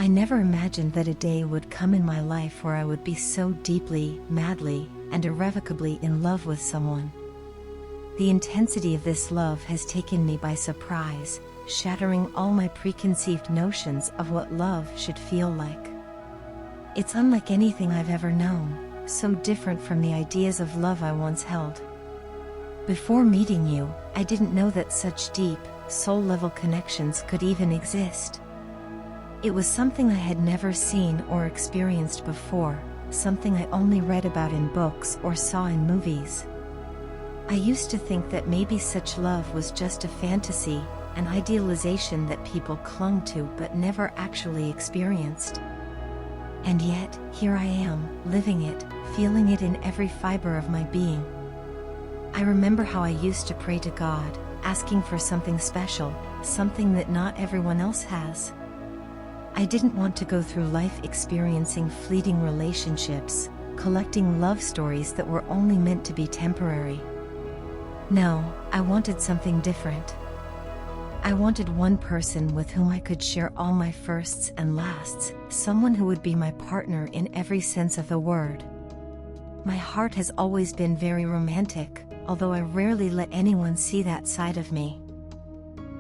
I never imagined that a day would come in my life where I would be so deeply, madly, and irrevocably in love with someone. The intensity of this love has taken me by surprise, shattering all my preconceived notions of what love should feel like. It's unlike anything I've ever known, so different from the ideas of love I once held. Before meeting you, I didn't know that such deep, soul-level connections could even exist. It was something I had never seen or experienced before, something I only read about in books or saw in movies. I used to think that maybe such love was just a fantasy, an idealization that people clung to but never actually experienced. And yet, here I am, living it, feeling it in every fiber of my being. I remember how I used to pray to God, asking for something special, something that not everyone else has. I didn't want to go through life experiencing fleeting relationships, collecting love stories that were only meant to be temporary. No, I wanted something different. I wanted one person with whom I could share all my firsts and lasts, someone who would be my partner in every sense of the word. My heart has always been very romantic, although I rarely let anyone see that side of me.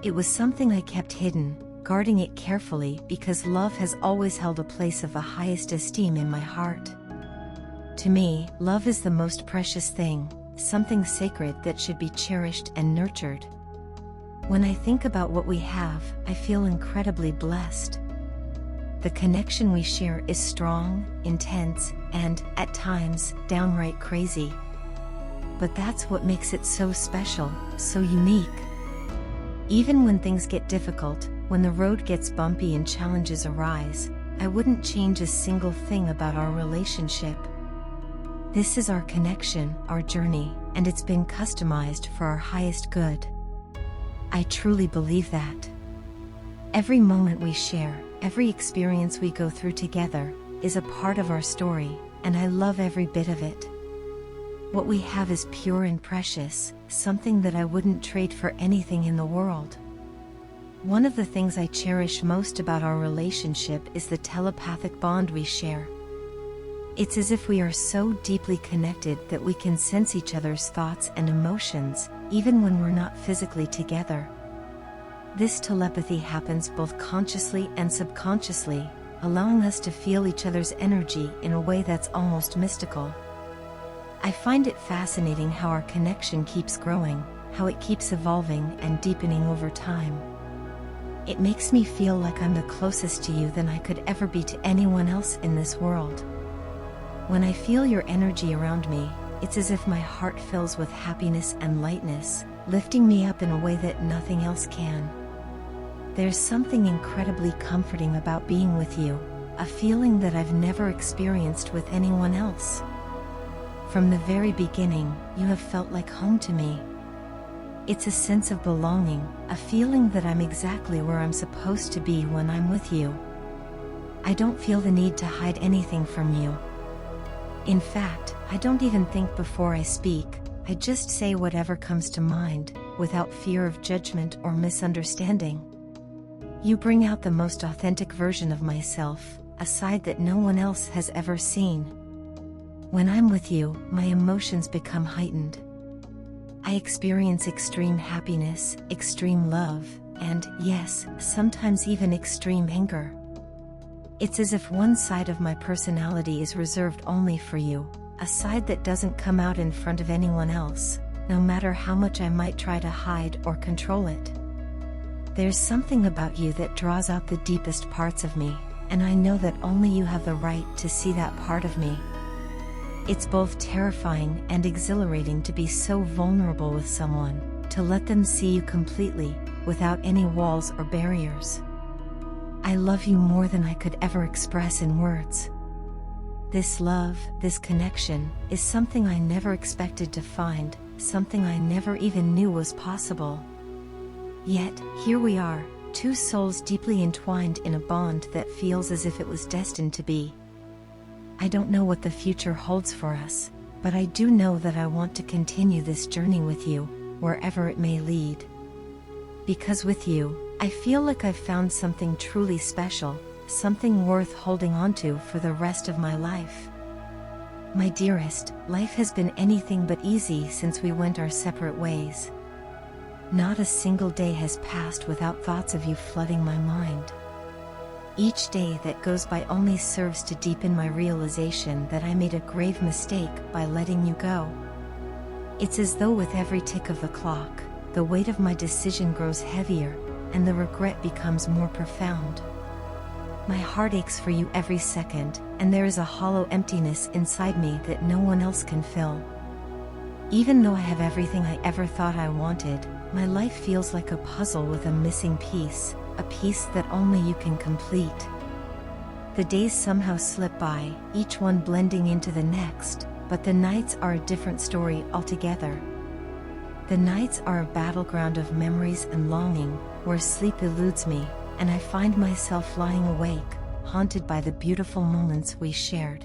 It was something I kept hidden, guarding it carefully because love has always held a place of the highest esteem in my heart. To me, love is the most precious thing, something sacred that should be cherished and nurtured. When I think about what we have, I feel incredibly blessed. The connection we share is strong, intense, and, at times, downright crazy. But that's what makes it so special, so unique. Even when things get difficult, when the road gets bumpy and challenges arise, I wouldn't change a single thing about our relationship. This is our connection, our journey, and it's been customized for our highest good. I truly believe that. Every moment we share, every experience we go through together, is a part of our story, and I love every bit of it. What we have is pure and precious, something that I wouldn't trade for anything in the world. One of the things I cherish most about our relationship is the telepathic bond we share. It's as if we are so deeply connected that we can sense each other's thoughts and emotions, even when we're not physically together. This telepathy happens both consciously and subconsciously, allowing us to feel each other's energy in a way that's almost mystical. I find it fascinating how our connection keeps growing, how it keeps evolving and deepening over time. It makes me feel like I'm the closest to you than I could ever be to anyone else in this world. When I feel your energy around me, it's as if my heart fills with happiness and lightness, lifting me up in a way that nothing else can. There's something incredibly comforting about being with you, a feeling that I've never experienced with anyone else. From the very beginning, you have felt like home to me. It's a sense of belonging, a feeling that I'm exactly where I'm supposed to be when I'm with you. I don't feel the need to hide anything from you. In fact, I don't even think before I speak, I just say whatever comes to mind, without fear of judgment or misunderstanding. You bring out the most authentic version of myself, a side that no one else has ever seen. When I'm with you, my emotions become heightened. I experience extreme happiness, extreme love, and, yes, sometimes even extreme anger. It's as if one side of my personality is reserved only for you, a side that doesn't come out in front of anyone else, no matter how much I might try to hide or control it. There's something about you that draws out the deepest parts of me, and I know that only you have the right to see that part of me. It's both terrifying and exhilarating to be so vulnerable with someone, to let them see you completely, without any walls or barriers. I love you more than I could ever express in words. This love, this connection, is something I never expected to find, something I never even knew was possible. Yet, here we are, two souls deeply entwined in a bond that feels as if it was destined to be. I don't know what the future holds for us, but I do know that I want to continue this journey with you, wherever it may lead. Because with you, I feel like I've found something truly special, something worth holding on to for the rest of my life. My dearest, life has been anything but easy since we went our separate ways. Not a single day has passed without thoughts of you flooding my mind. Each day that goes by only serves to deepen my realization that I made a grave mistake by letting you go. It's as though with every tick of the clock, the weight of my decision grows heavier, and the regret becomes more profound. My heart aches for you every second, and there is a hollow emptiness inside me that no one else can fill. Even though I have everything I ever thought I wanted, my life feels like a puzzle with a missing piece, a piece that only you can complete. The days somehow slip by, each one blending into the next, but the nights are a different story altogether. The nights are a battleground of memories and longing, where sleep eludes me, and I find myself lying awake, haunted by the beautiful moments we shared.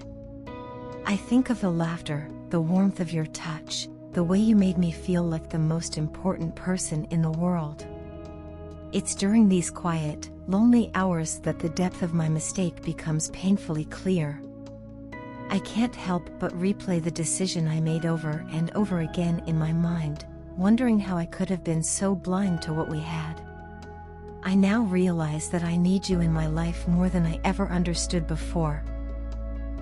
I think of the laughter, the warmth of your touch, the way you made me feel like the most important person in the world. It's during these quiet, lonely hours that the depth of my mistake becomes painfully clear. I can't help but replay the decision I made over and over again in my mind, wondering how I could have been so blind to what we had. I now realize that I need you in my life more than I ever understood before.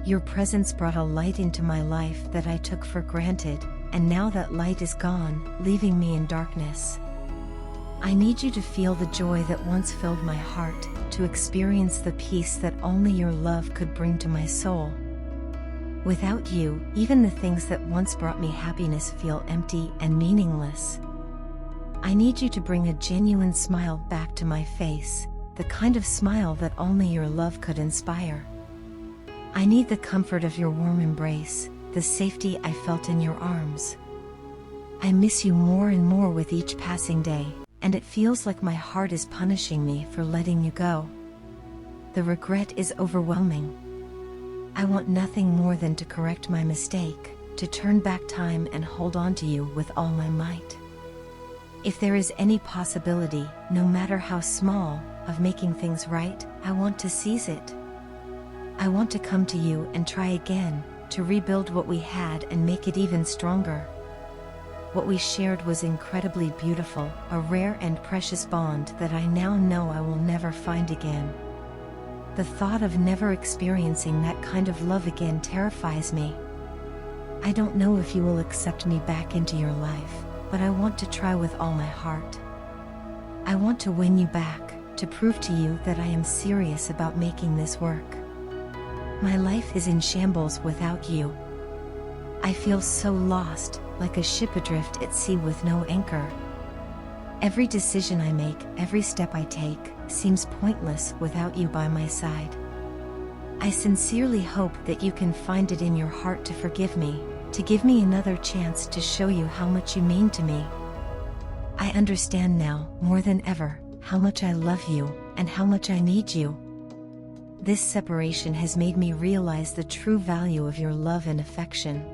Your presence brought a light into my life that I took for granted, and now that light is gone, leaving me in darkness. I need you to feel the joy that once filled my heart, to experience the peace that only your love could bring to my soul. Without you, even the things that once brought me happiness feel empty and meaningless. I need you to bring a genuine smile back to my face, the kind of smile that only your love could inspire. I need the comfort of your warm embrace, the safety I felt in your arms. I miss you more and more with each passing day, and it feels like my heart is punishing me for letting you go. The regret is overwhelming. I want nothing more than to correct my mistake, to turn back time and hold on to you with all my might. If there is any possibility, no matter how small, of making things right, I want to seize it. I want to come to you and try again, to rebuild what we had and make it even stronger. What we shared was incredibly beautiful, a rare and precious bond that I now know I will never find again. The thought of never experiencing that kind of love again terrifies me. I don't know if you will accept me back into your life, but I want to try with all my heart. I want to win you back, to prove to you that I am serious about making this work. My life is in shambles without you. I feel so lost, like a ship adrift at sea with no anchor. Every decision I make, every step I take, seems pointless without you by my side. I sincerely hope that you can find it in your heart to forgive me, to give me another chance to show you how much you mean to me. I understand now, more than ever, how much I love you, and how much I need you. This separation has made me realize the true value of your love and affection.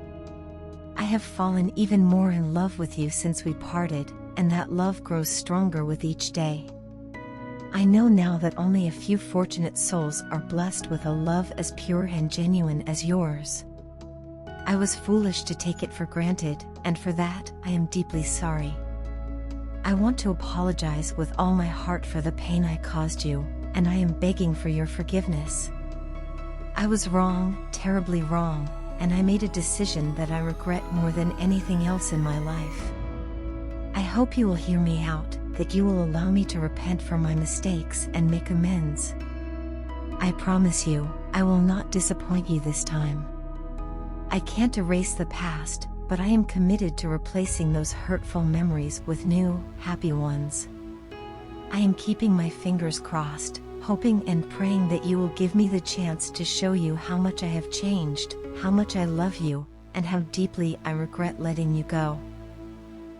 I have fallen even more in love with you since we parted, and that love grows stronger with each day. I know now that only a few fortunate souls are blessed with a love as pure and genuine as yours. I was foolish to take it for granted, and for that, I am deeply sorry. I want to apologize with all my heart for the pain I caused you, and I am begging for your forgiveness. I was wrong, terribly wrong, and I made a decision that I regret more than anything else in my life. I hope you will hear me out, that you will allow me to repent for my mistakes and make amends. I promise you, I will not disappoint you this time. I can't erase the past, but I am committed to replacing those hurtful memories with new, happy ones. I am keeping my fingers crossed, hoping and praying that you will give me the chance to show you how much I have changed, how much I love you, and how deeply I regret letting you go.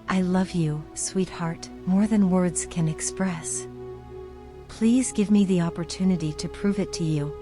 I love you, sweetheart, more than words can express. Please give me the opportunity to prove it to you,